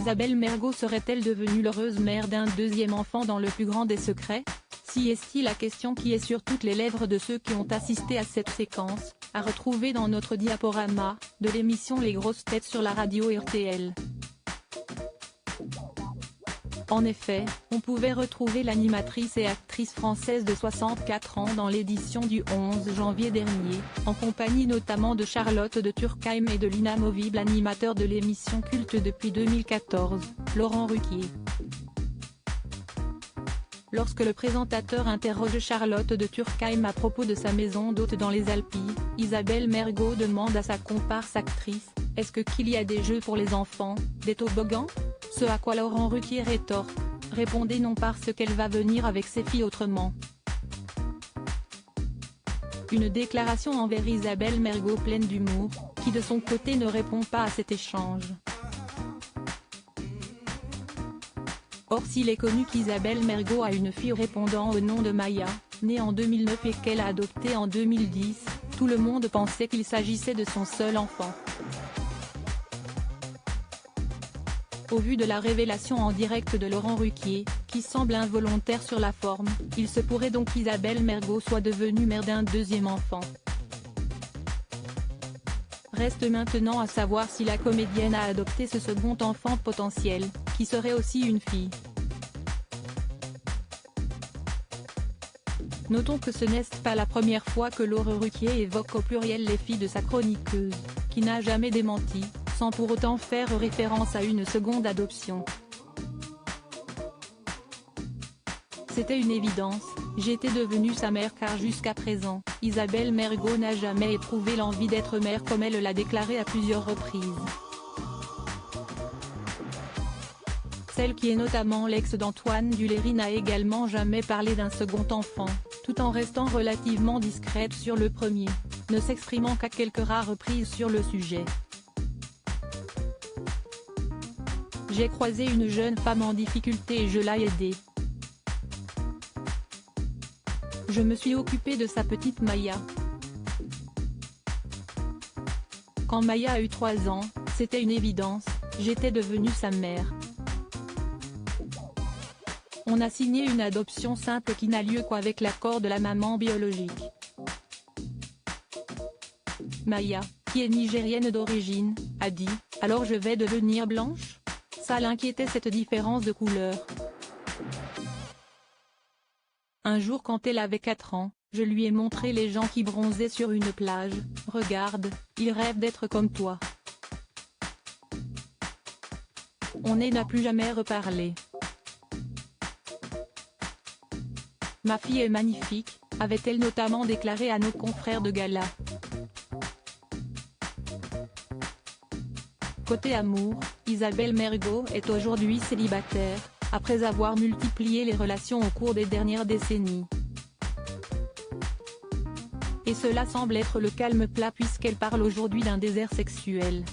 Isabelle Mergo serait-elle devenue l'heureuse mère d'un deuxième enfant dans le plus grand des secrets? Si est-il la question qui est sur toutes les lèvres de ceux qui ont assisté à cette séquence, à retrouver dans notre diaporama, de l'émission Les Grosses Têtes sur la radio RTL. En effet, on pouvait retrouver l'animatrice et actrice française de 64 ans dans l'édition du 11 janvier dernier, en compagnie notamment de Charlotte de Turckheim et de l'inamovible animateur de l'émission culte depuis 2014, Laurent Ruquier. Lorsque le présentateur interroge Charlotte de Turckheim à propos de sa maison d'hôte dans les Alpilles, Isabelle Mergo demande à sa comparse actrice « Est-ce qu'il y a des jeux pour les enfants, des toboggans ?» Ce à quoi Laurent Ruquier rétorque « Répondez non parce qu'elle va venir avec ses filles autrement ». Une déclaration envers Isabelle Mergo pleine d'humour, qui de son côté ne répond pas à cet échange. Or s'il est connu qu'Isabelle Mergo a une fille répondant au nom de Maya, née en 2009 et qu'elle a adoptée en 2010, tout le monde pensait qu'il s'agissait de son seul enfant. Au vu de la révélation en direct de Laurent Ruquier, qui semble involontaire sur la forme, il se pourrait donc qu'Isabelle Mergo soit devenue mère d'un deuxième enfant. Reste maintenant à savoir si la comédienne a adopté ce second enfant potentiel, qui serait aussi une fille. Notons que ce n'est pas la première fois que Laurent Ruquier évoque au pluriel les filles de sa chroniqueuse, qui n'a jamais démenti, sans pour autant faire référence à une seconde adoption. C'était une évidence, j'étais devenue sa mère car jusqu'à présent, Isabelle Mergo n'a jamais éprouvé l'envie d'être mère comme elle l'a déclaré à plusieurs reprises. Celle qui est notamment l'ex d'Antoine Duléry n'a également jamais parlé d'un second enfant, tout en restant relativement discrète sur le premier, ne s'exprimant qu'à quelques rares reprises sur le sujet. J'ai croisé une jeune femme en difficulté et je l'ai aidée. Je me suis occupée de sa petite Maya. Quand Maya a eu 3 ans, c'était une évidence, j'étais devenue sa mère. On a signé une adoption simple qui n'a lieu qu'avec l'accord de la maman biologique. Maya, qui est nigérienne d'origine, a dit « Alors je vais devenir blanche ?» Ça l'inquiétait cette différence de couleur. Un jour quand elle avait 4 ans, je lui ai montré les gens qui bronzaient sur une plage, « Regarde, ils rêvent d'être comme toi. » On n'a plus jamais reparlé. Ma fille est magnifique, avait-elle notamment déclaré à nos confrères de gala. Côté amour, Isabelle Mergo est aujourd'hui célibataire, après avoir multiplié les relations au cours des dernières décennies. Et cela semble être le calme plat puisqu'elle parle aujourd'hui d'un désert sexuel.